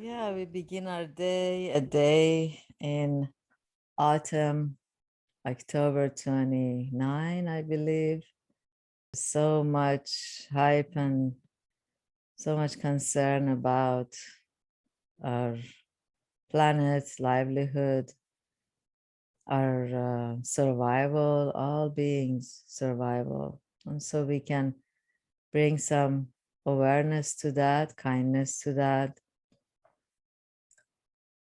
Yeah, we begin our day, a day in autumn, October 29, I believe. So much hype and so much concern about our planet's livelihood, our survival, all beings' survival. And so we can bring some awareness to that, kindness to that.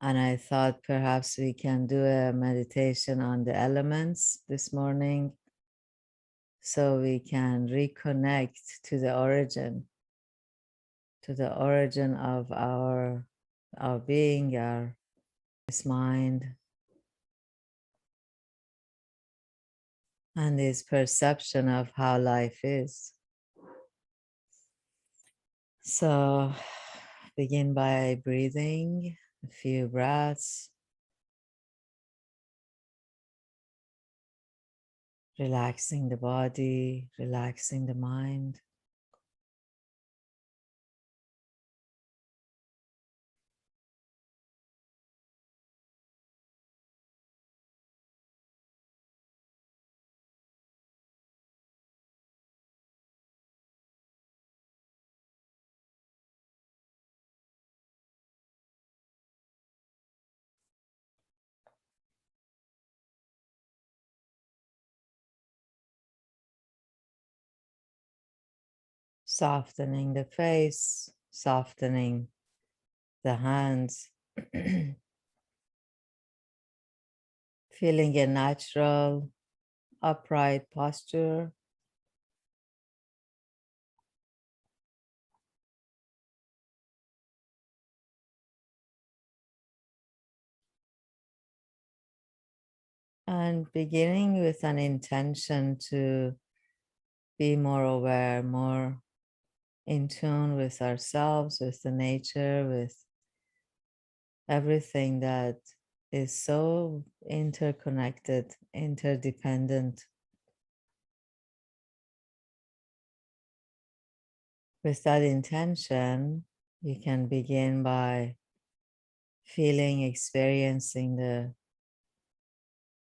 And I thought perhaps we can do a meditation on the elements this morning so we can reconnect to the origin, of our being, our this mind, and this perception of how life is. So begin by breathing a few breaths, relaxing the body, relaxing the mind. Softening the face, softening the hands, feeling a natural, upright posture. And beginning with an intention to be more aware, more in tune with ourselves, with the nature, with everything that is so interconnected, interdependent. With that intention, you can begin by feeling, experiencing the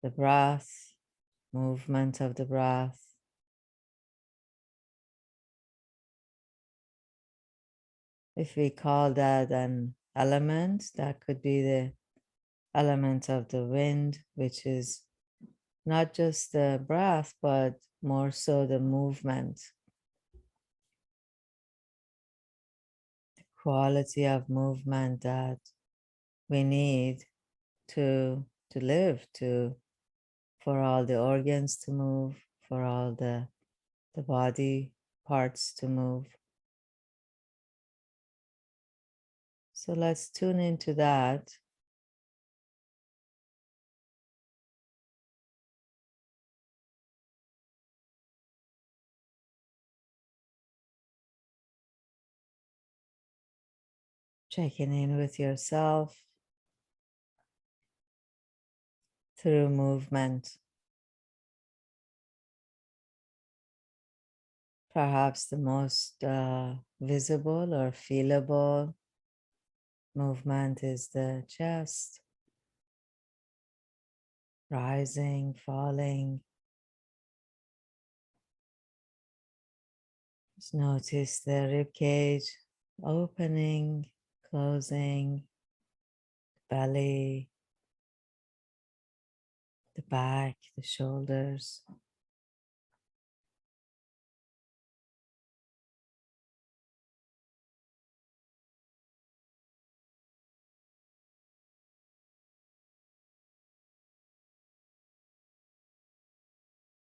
breath, movement of the breath. If we call that an element, that could be the element of the wind, which is not just the breath, but more so the movement, the quality of movement that we need to live, for all the organs to move, for all the body parts to move. So let's tune into that. Checking in with yourself through movement. Perhaps the most visible or feelable movement is the chest, rising, falling. Just notice the rib cage opening, closing, belly, the back, the shoulders.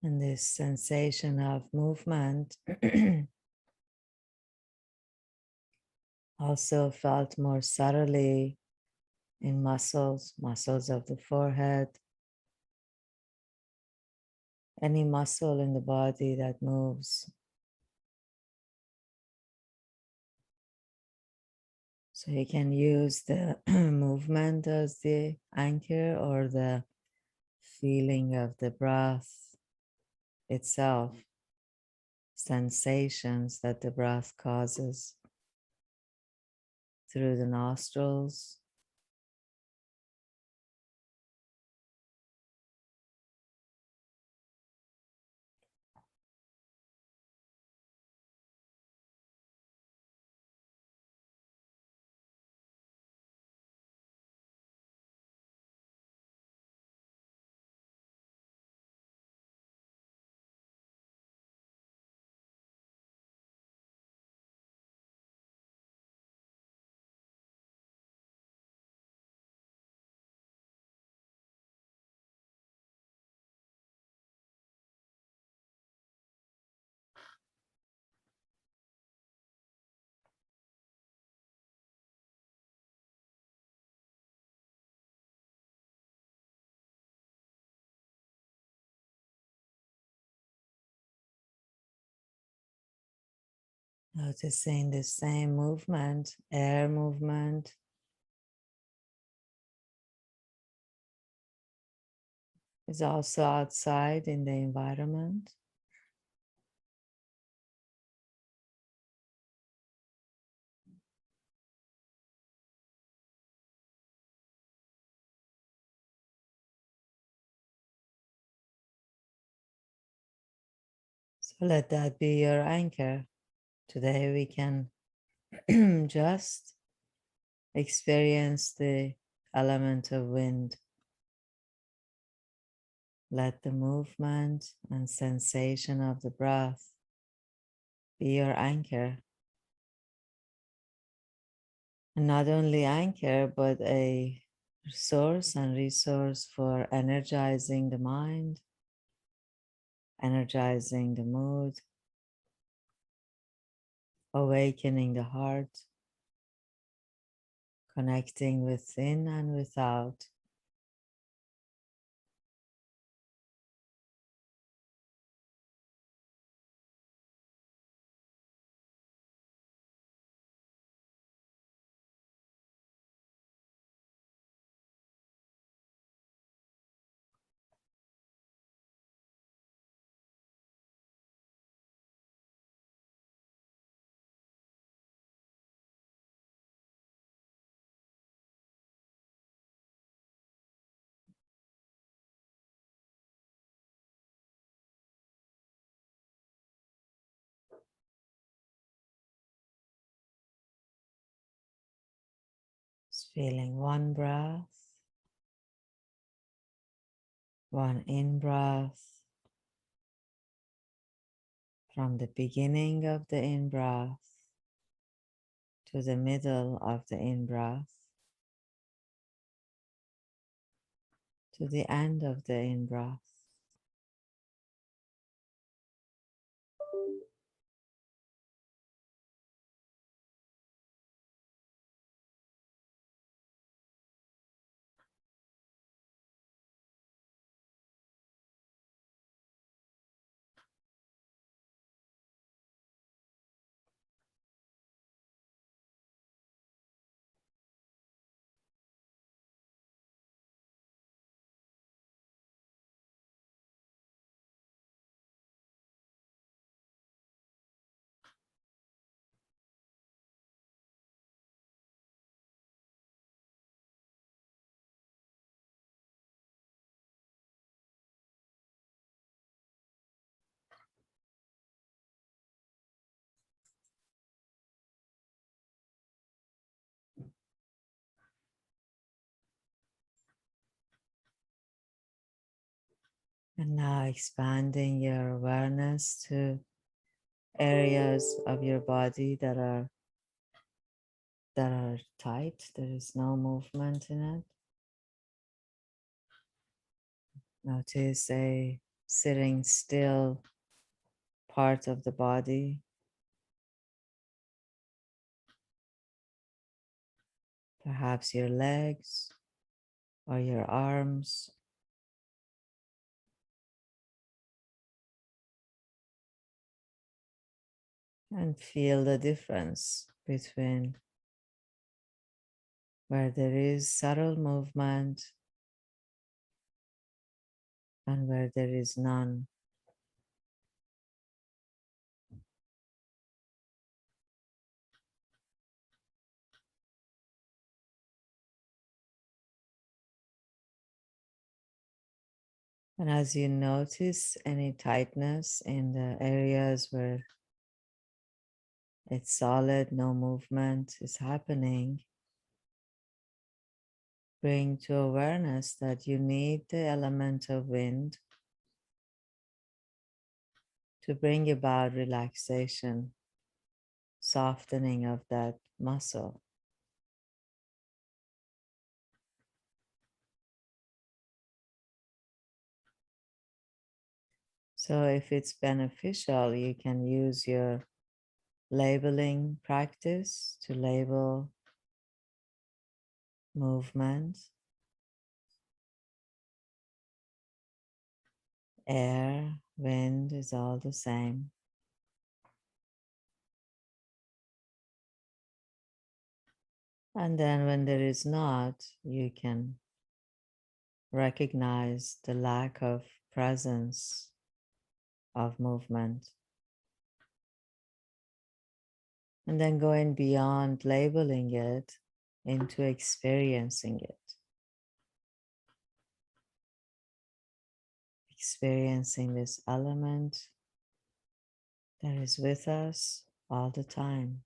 And this sensation of movement also felt more subtly in muscles of the forehead, any muscle in the body that moves. So you can use the movement as the anchor or the feeling of the breath itself, sensations that the breath causes through the nostrils. Noticing the same movement, air movement, is also outside in the environment. So let that be your anchor. Today we can just experience the element of wind. Let the movement and sensation of the breath be your anchor. And not only anchor, but a source and resource for energizing the mind, energizing the mood, awakening the heart, connecting within and without. Just feeling one breath, one in breath, from the beginning of the in breath to the middle of the in breath to the end of the in breath. And now expanding your awareness to areas of your body that are tight. There is no movement in it. Notice a sitting still part of the body. Perhaps your legs or your arms. And feel the difference between where there is subtle movement and where there is none. And as you notice any tightness in the areas where it's solid, no movement is happening, bring to awareness that you need the element of wind to bring about relaxation, softening of that muscle. So if it's beneficial, you can use your labeling practice to label movement, air, wind is all the same. And then when there is not, you can recognize the lack of presence of movement. And then going beyond labeling it into experiencing it. Experiencing this element that is with us all the time.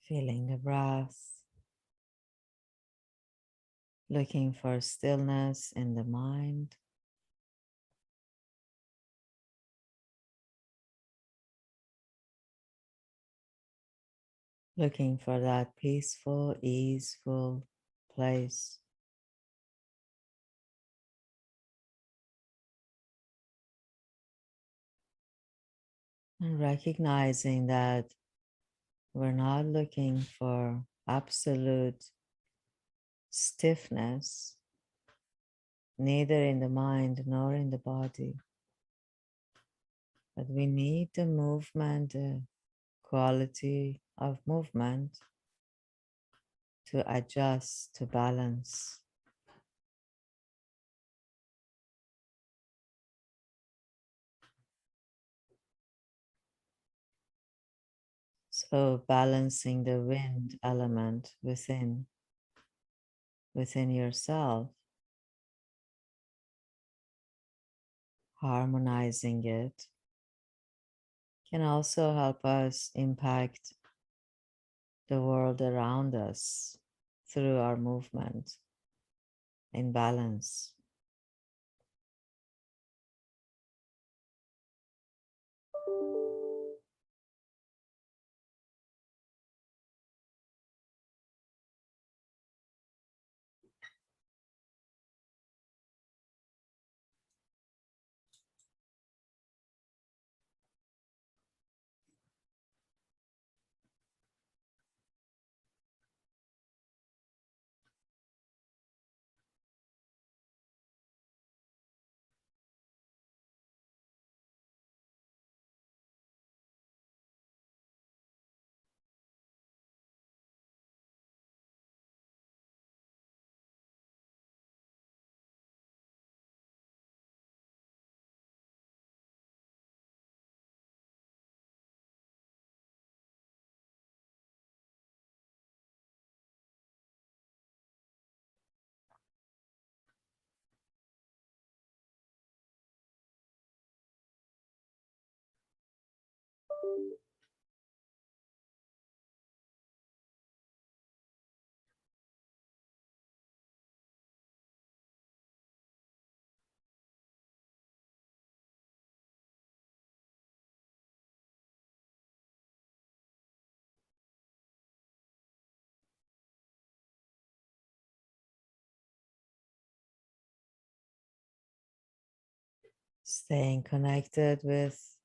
Feeling the breath, looking for stillness in the mind. Looking for that peaceful, easeful place. And recognizing that we're not looking for absolute stiffness, neither in the mind nor in the body. But we need the movement, the quality of movement to adjust, to balance. So balancing the wind element within yourself, harmonizing it, can also help us impact the world around us through our movement in balance. Staying connected with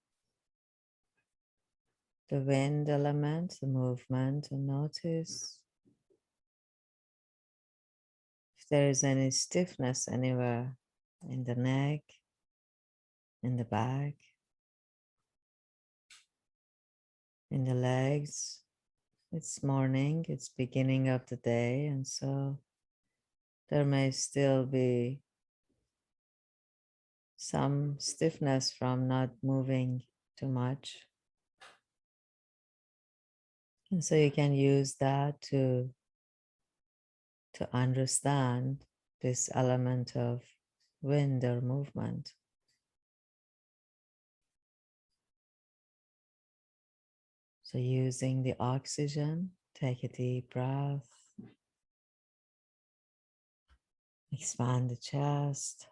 the wind element, the movement, and notice if there is any stiffness anywhere in the neck, in the back, in the legs. It's morning, it's beginning of the day, and so there may still be some stiffness from not moving too much. And so you can use that to understand this element of wind or movement. So using the oxygen, take a deep breath, expand the chest.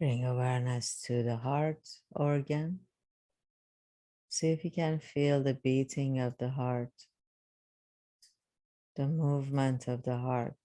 Bring awareness to the heart organ. See if you can feel the beating of the heart, the movement of the heart.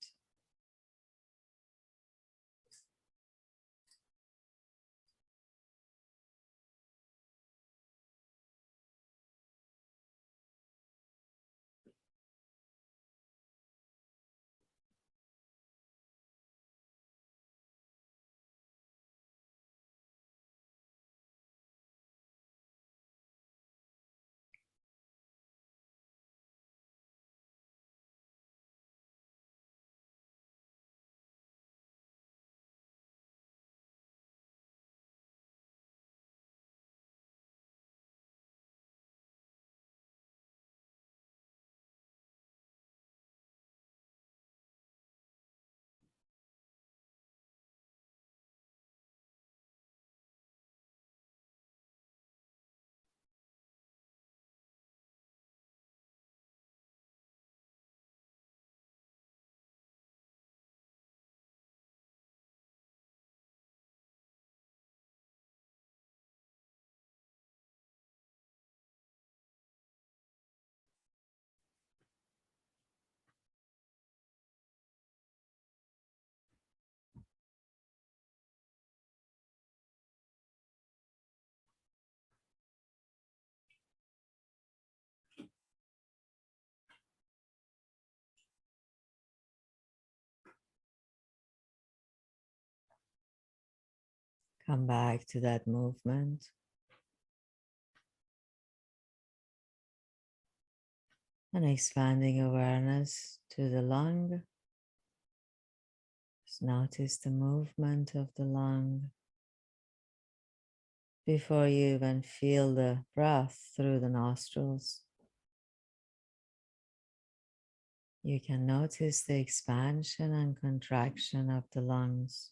Come back to that movement. And expanding awareness to the lung. Just notice the movement of the lung before you even feel the breath through the nostrils. You can notice the expansion and contraction of the lungs.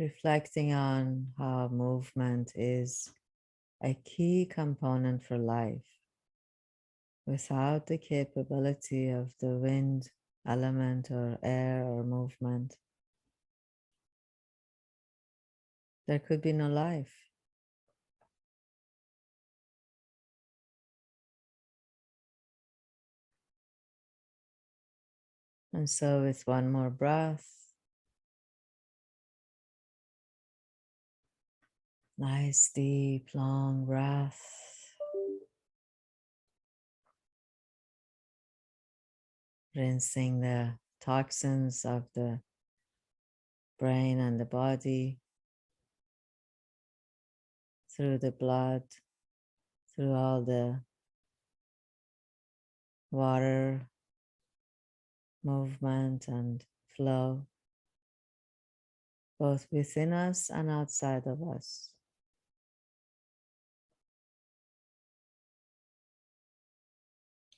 reflecting on how movement is a key component for life. Without the capability of the wind element or air or movement, there could be no life. And so with one more breath, nice, deep, long breath, rinsing the toxins of the brain and the body through the blood, through all the water movement and flow, both within us and outside of us.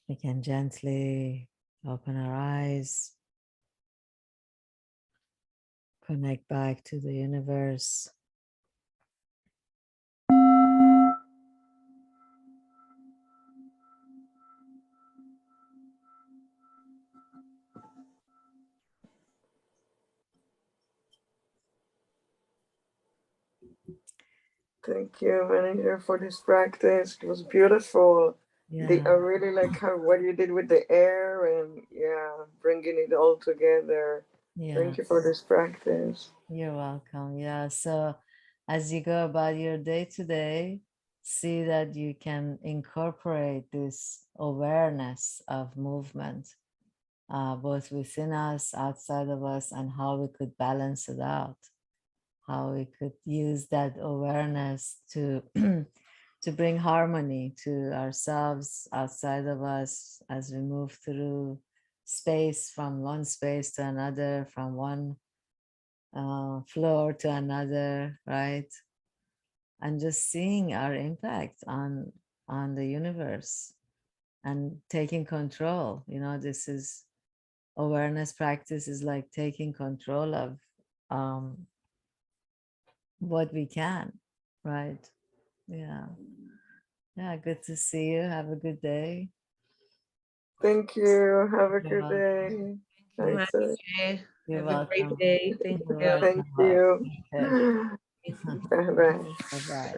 We can gently open our eyes, connect back to the universe. Thank you, Manager, for this practice. It was beautiful. Yeah, I really like how what you did with the air and yeah, bringing it all together. Thank you for yes. this practice. You're welcome. Yeah. So as you go about your day to day, see that you can incorporate this awareness of movement, both within us, outside of us, and how we could balance it out, how we could use that awareness to to bring harmony to ourselves, outside of us, as we move through space, from one space to another, from one floor to another, right? And just seeing our impact on the universe and taking control. This is awareness practice, is like taking control of um, what we can, right? Yeah. Yeah, good to see you. Have a good day. Thank you. Have a You're good welcome. day. You, Thanks. you're Have a great welcome. day. Thank You're you. welcome. Thank you. Okay. Bye bye. Bye bye.